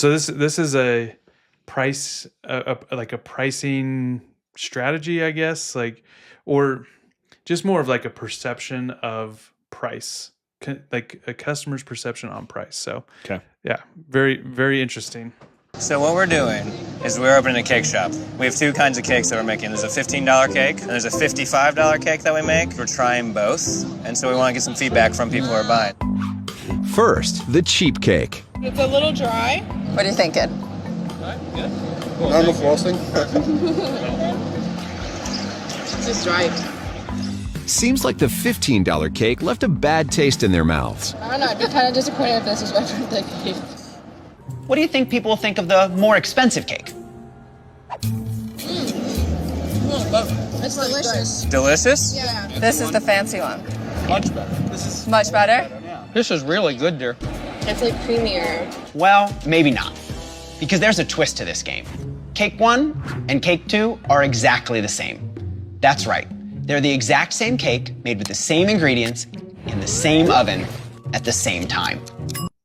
So this is a price, like a pricing strategy, I guess, like, or just more of like a perception of price, like a customer's perception on price. So Okay. yeah, very, very interesting. So what we're doing is we're opening a cake shop. We have two kinds of cakes that we're making. There's a $15 cake and there's a $55 cake that we make. We're trying both, and so we want to get some feedback from people who are buying. First, the cheap cake. It's a little dry. What are you thinking? Normal frosting. It's just dry. Seems like the $15 cake left a bad taste in their mouths. I don't know. I'd be kind of disappointed if this was my birthday cake. What do you think people will think of the more expensive cake? It's delicious. Delicious? Yeah. This is the fancy one. Much better. This is Much better? This is really good, dear. It's like creamier. Well, maybe not. Because there's a twist to this game. Cake 1 and Cake 2 are exactly the same. That's right. They're the exact same cake made with the same ingredients in the same oven at the same time.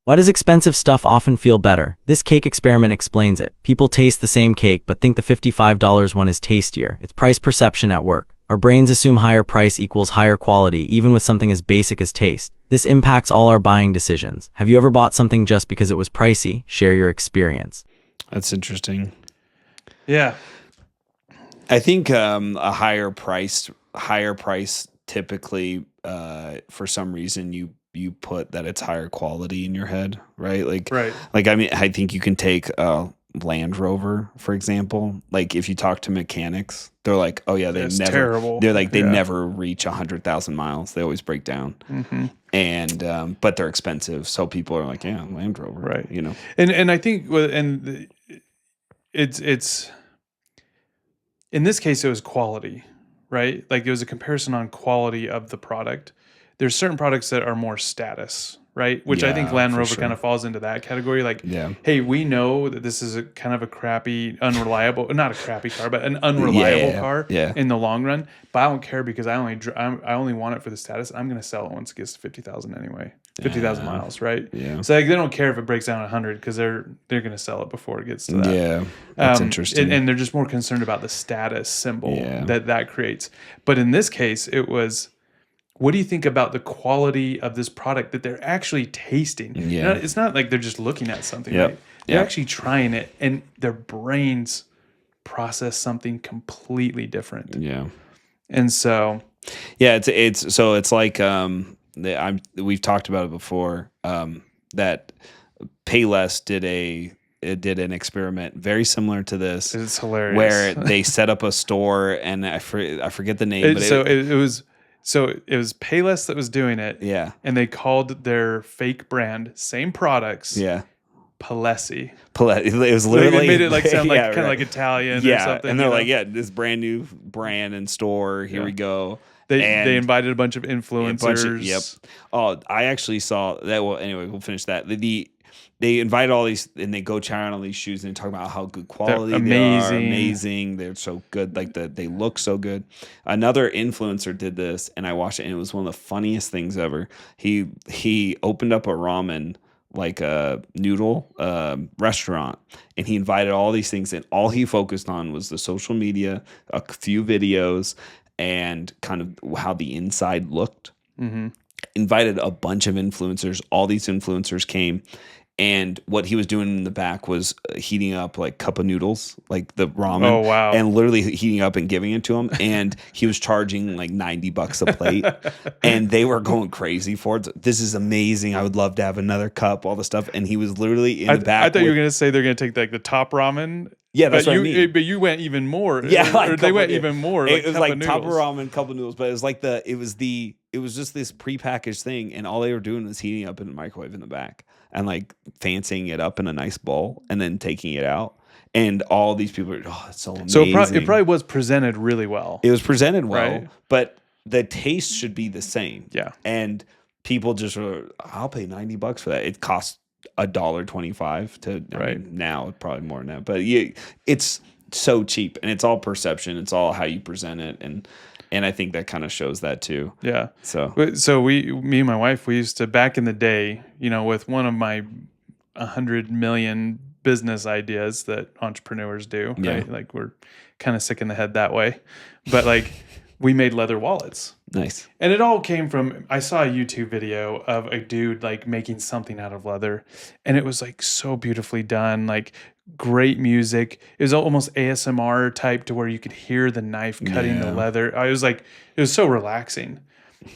Why does expensive stuff often feel better? This cake experiment explains it. People taste the same cake but think the $55 one is tastier. It's price perception at work. Our brains assume higher price equals higher quality, even with something as basic as taste. This impacts all our buying decisions. Have you ever bought something just because it was pricey? Share your experience. That's interesting. Yeah. I think a higher price typically, for some reason, you put that it's higher quality in your head, right? Right. Like, I mean, I think you can take a Land Rover, for example. Like, if you talk to mechanics, they're like, oh yeah, It's terrible. They're like, they Yeah. never reach 100,000 miles. They always break down. Mm-hmm. And, but they're expensive. So people are like, yeah, Land Rover, Right. You know? And I think, it's, in this case, it was quality, right? Like it was a comparison on quality of the product. There's certain products that are more status, right? Which I think Yeah, Land for Rover sure. kind of falls into that category. Like, Yeah. hey, we know that this is a kind of a crappy, unreliable, not a crappy car, but an unreliable Yeah, car yeah. in the long run. But I don't care because I only want it for the status. I'm going to sell it once it gets to 50,000 anyway. 50,000 miles, right? Yeah. So like, they don't care if it breaks down 100 because they're going to sell it before it gets to that. Yeah. That's interesting. And they're just more concerned about the status symbol Yeah. that creates. But in this case, it was, what do you think about the quality of this product that they're actually tasting? Yeah. You know, it's not like they're just looking at something. Yep. Right? They're Yep. actually trying it, and their brains process something completely different. Yeah. And so, Yeah, it's like we've talked about it before, that Payless did an experiment very similar to this. it's hilarious. Where they set up a store, and I forget the name, but it was Payless that was doing it. yeah, And they called their fake brand, same products, yeah. Payless. It was Literally literally made it like sound like yeah, kind of right. like Italian or Yeah, something. and they're you know? like, yeah, this brand new brand and store. Here Yeah. we go. They And invited a bunch of influencers. yep. Oh, I actually saw that. Well, anyway, we'll finish that. They invited all these, and they go try on all these shoes, and they talk about how good quality They're they are. amazing. Amazing. They're so good. Like they look so good. Another influencer did this, and I watched it, and it was one of the funniest things ever. He opened up a ramen, like a noodle restaurant, and he invited all these things, and all he focused on was the social media, a few videos, and kind of how the inside looked. Mm-hmm. Invited a bunch of influencers. All these influencers came, and what he was doing in the back was heating up like cup of noodles, like the ramen. Oh, wow. And literally heating up and giving it to them. And he was charging like $90 a plate, and they were going crazy for it. This is amazing. I would love to have another cup, all the stuff. And he was literally in the back. I thought you were going to say they're going to take like the top ramen. Yeah, that's but what I mean. But you went even more. Yeah, like or they went even more. It was cup like of top of noodles. ramen, couple of noodles, but it was just this prepackaged thing, and all they were doing was heating up in the microwave in the back and like fancying it up in a nice bowl and then taking it out. And all these people are, oh, it's so amazing. So it probably was presented really well. It was presented well, Right. but the taste should be the same. Yeah. And people just were, I'll pay $90 for that. It costs $1.25 to Right. now probably more than that. But it's so cheap, and it's all perception. It's all how you present it, and I think that kind of shows that too. Yeah. So me and my wife, we used to, back in the day, with one of my $100 million business ideas that entrepreneurs do, Yeah. right? Like we're kind of sick in the head that way. But like we made leather wallets. Nice. And it all came from, I saw a YouTube video of a dude like making something out of leather, and it was like so beautifully done, like great music. It was almost ASMR type to where you could hear the knife cutting the leather. I was like, it was so relaxing.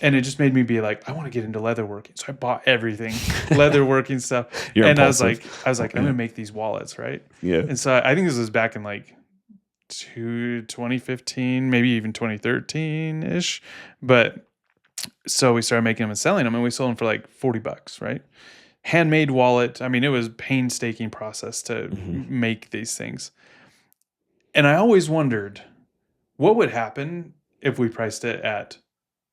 And it just made me be like, I want to get into leatherworking. So I bought everything, leatherworking stuff. You're and impulsive. I was like, I'm going to make these wallets, right? Yeah. And so I think this was back in like 2015, maybe even 2013-ish. But so we started making them and selling them, and we sold them for like $40, right? Handmade wallet. I mean, it was a painstaking process to make these things. And I always wondered what would happen if we priced it at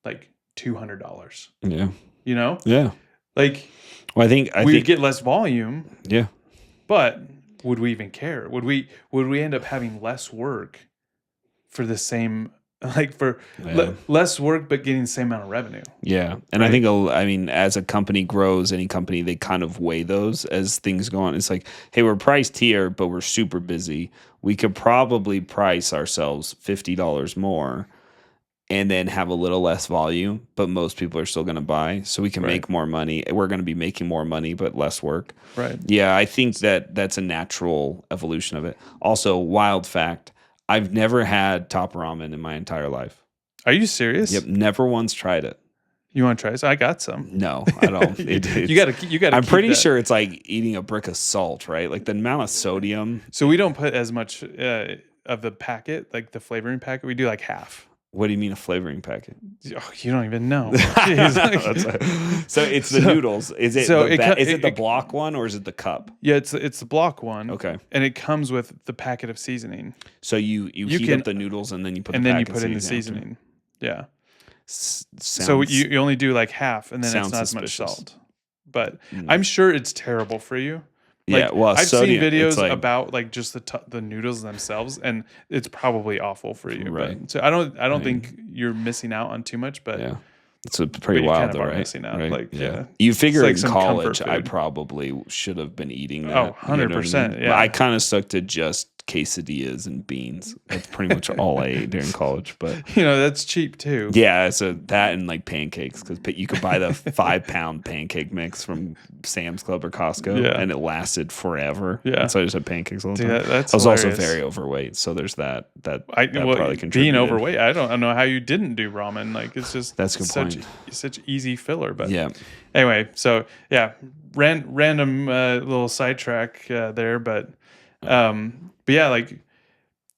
like $200. Yeah. You know? Yeah. Like, Well, I think we'd get less volume, yeah. but would we even care? Would we end up having less work for the same, like for less work but getting the same amount of revenue? Yeah. And I think, I mean, as a company grows, any company, they kind of weigh those as things go on. It's like, hey, we're priced here, but we're super busy. We could probably price ourselves $50 more and then have a little less volume, but most people are still going to buy. So we can make more money. We're going to be making more money, but less work. Right. Yeah, I think that's a natural evolution of it. Also, wild fact, I've never had top ramen in my entire life. Are you serious? Yep, never once tried it. You want to try this? I got some. No, I don't. You got to. I'm pretty sure it's like eating a brick of salt, right? Like the amount of sodium. So we don't put as much of the packet, like the flavoring packet. We do like half. What do you mean a flavoring packet? Oh, you don't even know. Jeez, so it's the noodles. Is it the block one or is it the cup? Yeah, it's the block one. Okay. And it comes with the packet of seasoning. So you heat up the noodles and then you put and the then you packet put in the seasoning seasoning. Yeah. Sounds, so you only do like half, and then it's not as much salt. But I'm sure it's terrible for you. Like, yeah, well, I've sodium, seen videos like, about like just the noodles themselves, and it's probably awful for you. Right. But, so I don't think you're missing out on too much, but yeah, it's pretty you wild, kind of though, are right? missing out. Right. Like, yeah. You figure It's like in some college, comfort I food. probably should have been eating that. Oh, 100%. Yeah. I kind of stuck to just quesadillas and beans. That's pretty much all I ate during college. But that's cheap too. yeah, so that and like pancakes, because you could buy the 5-pound pancake mix from Sam's Club or Costco, and it lasted forever. Yeah, and so I just had pancakes all the time. That's I was hilarious. also very overweight, so there's that. That probably contributed. Being overweight, I don't know how you didn't do ramen. Like it's just that's a good point. Such easy filler, but yeah. Anyway, so yeah, random little sidetrack there, but yeah, like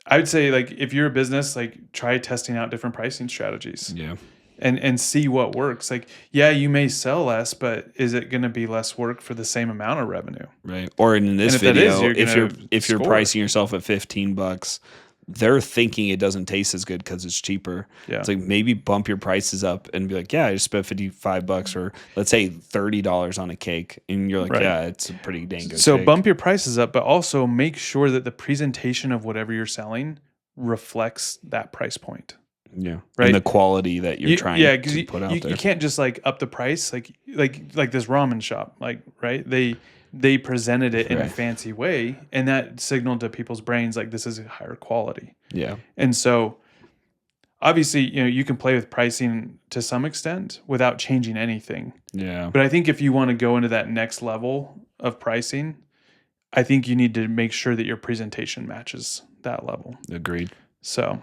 I would say, like if you're a business, like try testing out different pricing strategies. Yeah. And see what works. Like, yeah, you may sell less, but is it going to be less work for the same amount of revenue? Right. Or in this if video, that is, if you're score. pricing yourself at $15, they're thinking it doesn't taste as good because it's cheaper. Yeah. It's like maybe bump your prices up and be like, yeah, I just spent $55 or let's say $30 on a cake. And you're like, yeah, it's a pretty dang good So cake. bump your prices up, but also make sure that the presentation of whatever you're selling reflects that price point. Yeah. Right. And the quality that you're trying to put out there. You can't just like up the price like this ramen shop, like, right? They presented it in a fancy way, and that signaled to people's brains like this is a higher quality. Yeah. And so obviously, you can play with pricing to some extent without changing anything. Yeah. But I think if you want to go into that next level of pricing, I think you need to make sure that your presentation matches that level. Agreed. So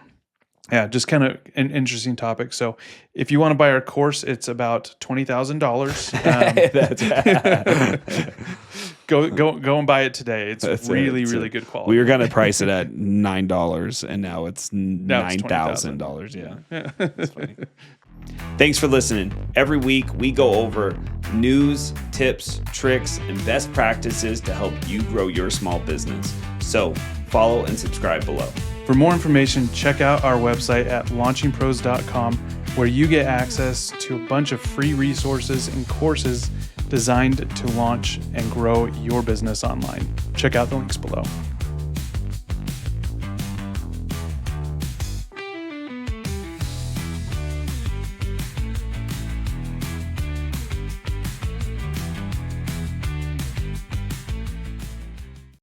yeah, just kind of an interesting topic. So if you want to buy our course, it's about $20,000. Go and buy it today. It's really good quality. We were going to price it at $9 and now it's $9,000. Yeah. That's funny. Thanks for listening. Every week we go over news, tips, tricks, and best practices to help you grow your small business. So follow and subscribe below. For more information, check out our website at launchingpros.com, where you get access to a bunch of free resources and courses designed to launch and grow your business online. Check out the links below.